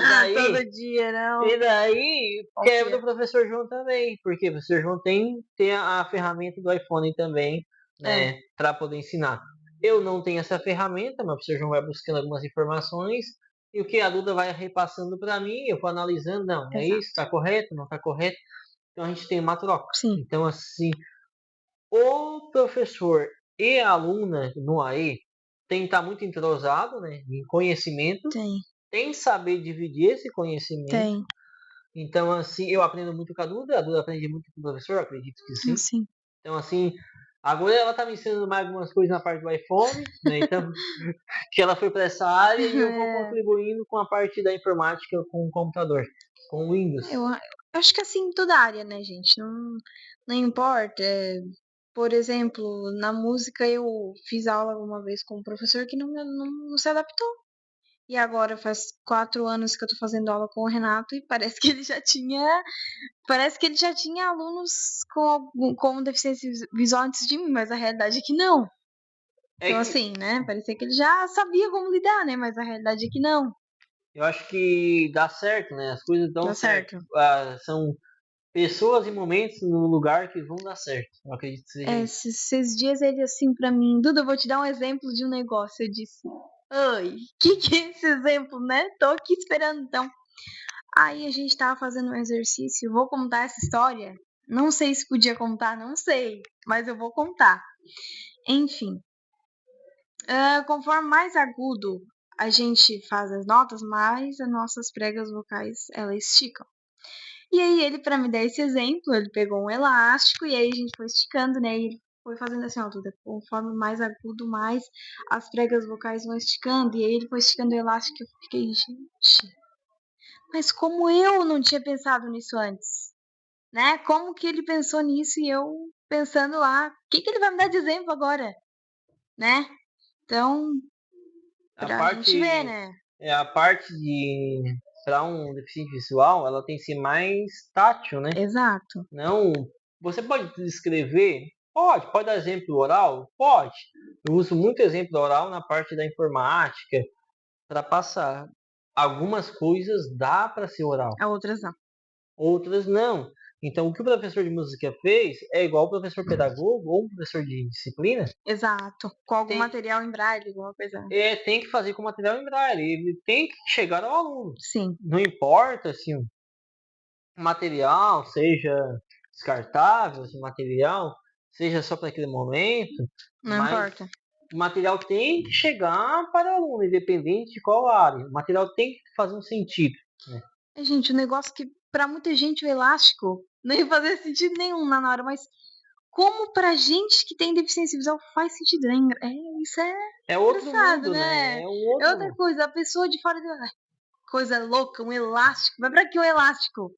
Daí, todo dia, não. E daí quebra do professor João também, porque o professor João tem a ferramenta do iPhone também, né, para poder ensinar. Eu não tenho essa ferramenta, mas o professor João vai buscando algumas informações e o que a Duda vai repassando para mim, eu vou analisando, não, é isso, está correto, não está correto. Então a gente tem uma troca. Sim. Então assim, o professor e a aluna no AE tem que estar muito entrosado, né, em conhecimento. Tem que saber dividir esse conhecimento. Tem. Então, assim, eu aprendo muito com a Duda aprende muito com o professor, acredito que sim. Sim. Então, assim, agora ela tá me ensinando mais algumas coisas na parte do iPhone, né? Então, que ela foi para essa área e eu vou contribuindo com a parte da informática com o computador, com o Windows. Eu acho que assim, toda área, né, gente? Não importa. Por exemplo, na música eu fiz aula uma vez com um professor que não se adaptou. E agora faz 4 anos que eu tô fazendo aula com o Renato e parece que ele já tinha alunos com deficiência visual antes de mim, mas a realidade é que não. Então, assim, né? Parecia que ele já sabia como lidar, né? Mas a realidade é que não. Eu acho que dá certo, né? As coisas dão certo. São pessoas e momentos no lugar que vão dar certo. Eu acredito que seja isso. Esses dias ele assim pra mim, Duda, eu vou te dar um exemplo de um negócio. Eu disse, oi, que é esse exemplo, né? Tô aqui esperando, então. Aí a gente tava fazendo um exercício, vou contar essa história. Não sei se podia contar, não sei, mas eu vou contar. Enfim, conforme mais agudo a gente faz as notas, mais as nossas pregas vocais elas esticam. E aí ele, para me dar esse exemplo, ele pegou um elástico e aí a gente foi esticando, né? E ele foi fazendo assim, ó, Duda, conforme mais agudo, mais as pregas vocais vão esticando. E aí ele foi esticando o elástico e eu fiquei, gente, mas como eu não tinha pensado nisso antes, né? Como que ele pensou nisso e eu pensando lá, o que ele vai me dar de exemplo agora, né? Então, pra gente ver, né? A parte para um deficiente visual, ela tem que ser mais tátil, né? Exato. Não, você pode descrever? Pode dar exemplo oral? Pode. Eu uso muito exemplo oral na parte da informática para passar. Algumas coisas dá para ser oral. Outras não. Outras não. Então, o que o professor de música fez é igual o professor pedagogo ou o professor de disciplina. Exato. Com algum material em braille, alguma coisa. Tem que fazer com material em braille. Ele tem que chegar ao aluno. Sim. Não importa se o material seja descartável, se o material seja só para aquele momento. Não importa. O material tem que chegar para o aluno, independente de qual área. O material tem que fazer um sentido. Né? Gente, o negócio que para muita gente o elástico não ia fazer sentido nenhum na hora, mas como pra gente que tem deficiência visual faz sentido, né? Isso é outro engraçado, mundo, né? É outra coisa, a pessoa de fora coisa louca, um elástico. Vai pra que um elástico?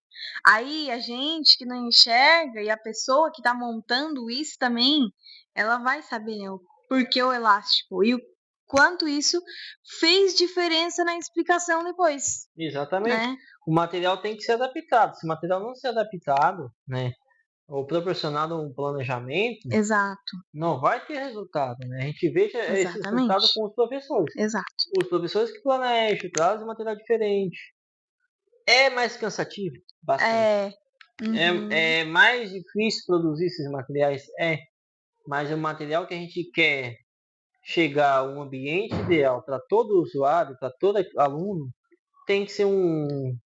Aí a gente que não enxerga e a pessoa que tá montando isso também, ela vai saber, né, o porquê o elástico e o quanto isso fez diferença na explicação depois, Exatamente. né? O material tem que ser adaptado. Se o material não ser adaptado, né, ou proporcionado um planejamento, Exato, não vai ter resultado, né? A gente veja esse resultado exatamente. com os professores. Exato. Os professores que planejam, trazem um material diferente. É mais cansativo, bastante. É. Uhum. É mais difícil produzir esses materiais, mas o material que a gente quer chegar a um ambiente ideal para todo usuário, para todo aluno, tem que ser um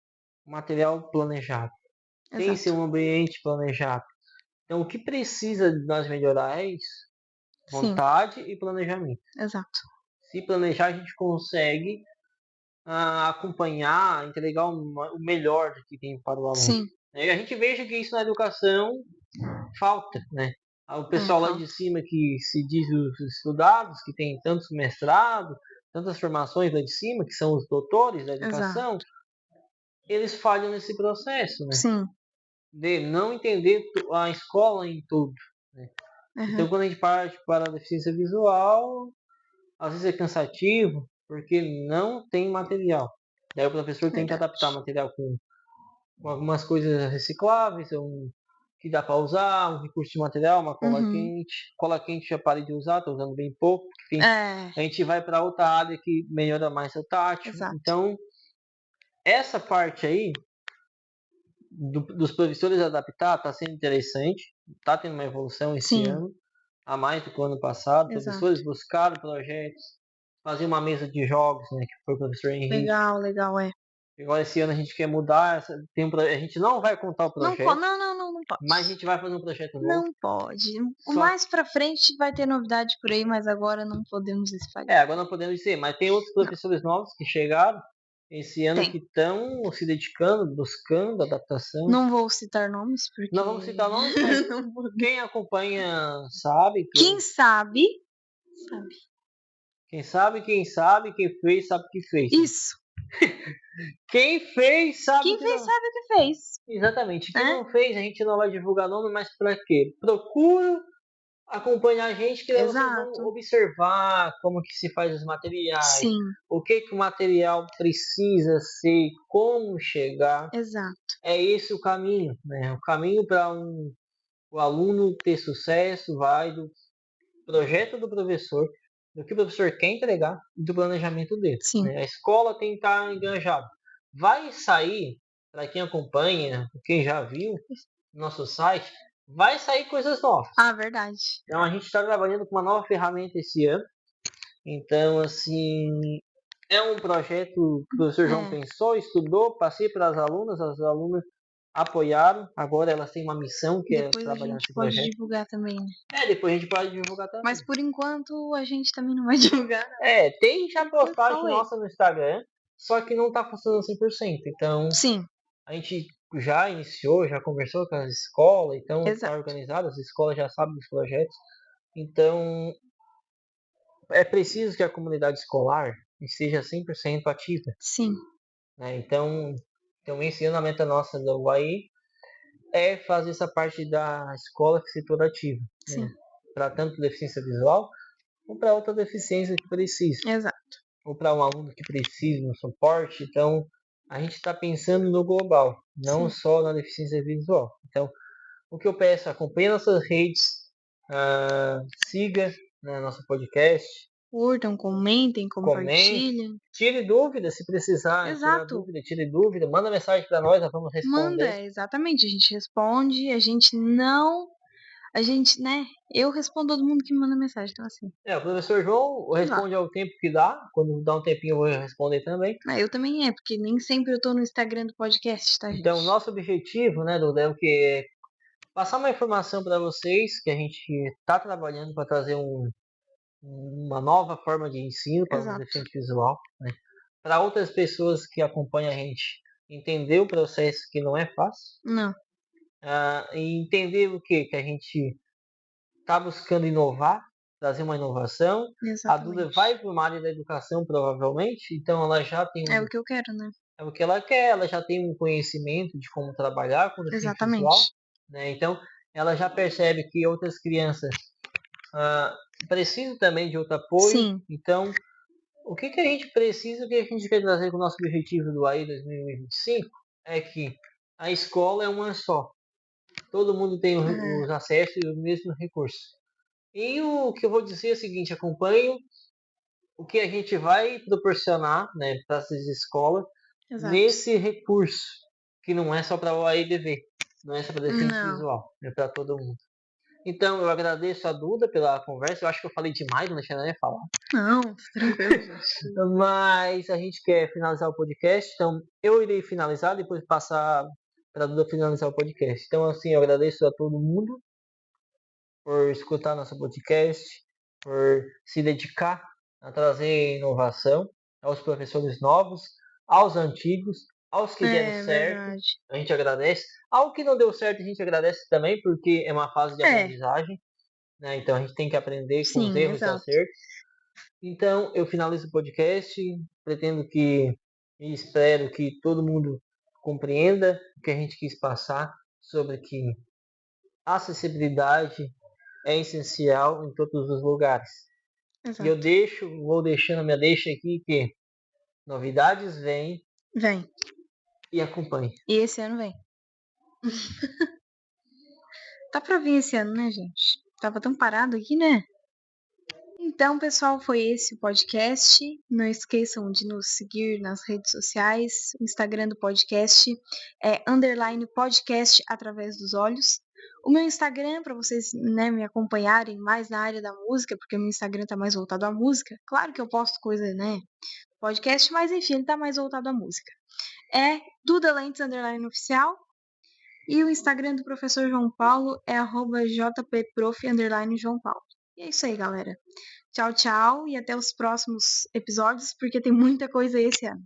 material planejado. Tem que ser Exato. um ambiente planejado. Então, o que precisa de nós melhorar é isso. Sim, Vontade e planejamento. exato. Se planejar, a gente consegue acompanhar, entregar o melhor que tem para o aluno. Sim. E a gente veja que isso na educação falta, né? O pessoal lá de cima que se diz os estudados, que tem tantos mestrados, tantas formações lá de cima, que são os doutores da educação, eles falham nesse processo, né? Sim. De não entender a escola em tudo. Né? Então, quando a gente parte para a deficiência visual, às vezes é cansativo, porque não tem material. Daí o professor tem que adaptar o material com algumas coisas recicláveis, que dá para usar, um recurso de material, uma cola quente. Cola quente já parei de usar, estou usando bem pouco. Enfim, a gente vai para outra área que melhora mais o tátil. Exato. Então, essa parte aí dos professores adaptar está sendo interessante, está tendo uma evolução esse ano, a mais do que o ano passado. Exato. Professores buscaram projetos, fazer uma mesa de jogos, né, que foi o professor Henrique. Legal, é. Agora esse ano a gente quer mudar, a gente não vai contar o projeto. Não pode. Mas a gente vai fazer um projeto novo. Não pode. Mais pra frente vai ter novidade por aí, mas agora não podemos espalhar. Agora não podemos dizer, mas tem outros professores novos que chegaram esse ano que estão se dedicando, buscando adaptação. Não vou citar nomes, porque... Não vamos citar nomes, mas quem acompanha sabe. Quem sabe, sabe. Quem sabe, quem fez, sabe o que fez. Isso. Quem fez, sabe o que fez. Exatamente. Quem não fez, a gente não vai divulgar nome, mas para quê? Procura acompanhar a gente, que vocês vão observar como que se faz os materiais. Sim. O que o material precisa ser, como chegar. Exato. É esse o caminho, né? O caminho para o aluno ter sucesso vai do projeto do professor, do que o professor quer entregar e do planejamento dele. Né? A escola tem que estar enganjada. Vai sair, para quem acompanha, quem já viu nosso site, vai sair coisas novas. Verdade. Então a gente está trabalhando com uma nova ferramenta esse ano. Então, assim, é um projeto que o professor João pensou, estudou, passei para as alunas apoiaram. Agora elas têm uma missão que depois é trabalhar nesse projeto. Depois a gente pode divulgar também, né? Depois a gente pode divulgar também. Mas por enquanto a gente também não vai divulgar. Tem já postagem nossa no Instagram, só que não está funcionando 100%. Então, a gente já iniciou, já conversou com as escolas, então está organizado, as escolas já sabem dos projetos. Então, é preciso que a comunidade escolar esteja 100% ativa. Sim. Então, esse ano a meta nossa da UAI é fazer essa parte da escola que se toda ativa. Né? Para tanto deficiência visual, ou para outra deficiência que precisa. Exato. Ou para um aluno que precisa de um suporte. Então, a gente está pensando no global, não só na deficiência visual. Então, o que eu peço, acompanhe nossas redes, siga nosso podcast. Curtam, comentem, compartilhem. Tire dúvida se precisar. Exato. Tire dúvida, manda mensagem para nós vamos responder. Manda, exatamente. A gente responde, a gente, né? Eu respondo todo mundo que me manda mensagem, então assim. O professor João responde ao tempo que dá. Quando dá um tempinho eu vou responder também. Eu também porque nem sempre eu tô no Instagram do podcast, tá, gente? Então, nosso objetivo, né, Duda, é o que é passar uma informação para vocês, que a gente está trabalhando para trazer uma nova forma de ensino para o deficiente visual, né? Para outras pessoas que acompanham a gente entender o processo, que não é fácil. Não. E entender o que a gente está buscando inovar, trazer uma inovação. Exatamente. A Duda vai para uma área da educação, provavelmente, então ela já tem É o que eu quero, né? é o que ela quer, ela já tem um conhecimento de como trabalhar com deficiente Exatamente. visual, né? Então, ela já percebe que outras crianças precisam também de outro apoio. Sim, Então, o que a gente precisa, o que a gente quer trazer com o nosso objetivo do AI 2025 é que a escola é uma só. Todo mundo tem os acessos e os mesmos recursos. E o que eu vou dizer é o seguinte, acompanho o que a gente vai proporcionar, né, para essas escolas exato. nesse recurso, que não é só para o AEDV, não é só para deficiente Não. visual, é para todo mundo. Então, eu agradeço a Duda pela conversa. Eu acho que eu falei demais, não deixei nem falar. Não, tranquilo, gente. Mas a gente quer finalizar o podcast, então eu irei finalizar, depois passar para a Duda finalizar o podcast. Então, assim, eu agradeço a todo mundo por escutar nosso podcast, por se dedicar a trazer inovação aos professores novos, aos antigos, aos que deram certo. Verdade. A gente agradece. Ao que não deu certo, a gente agradece também, porque é uma fase de aprendizagem. Né? Então a gente tem que aprender com os erros e acertos. Então eu finalizo o podcast, pretendo que e espero que todo mundo compreenda o que a gente quis passar sobre que a acessibilidade é essencial em todos os lugares. Exato. E eu vou deixando a minha deixa aqui que novidades vêm. Vem. E acompanhe. E esse ano vem. Tá pra vir esse ano, né, gente? Tava tão parado aqui, né? Então, pessoal, foi esse o podcast. Não esqueçam de nos seguir nas redes sociais. O Instagram do podcast é _podcast através dos olhos. O meu Instagram, para vocês, né, me acompanharem mais na área da música, porque o meu Instagram tá mais voltado à música. Claro que eu posto coisa, né, podcast, mas enfim, ele tá mais voltado à música. É Dudalentes _oficial. E o Instagram do professor João Paulo é @jpprof_João Paulo. E é isso aí, galera. Tchau, tchau e até os próximos episódios, porque tem muita coisa esse ano.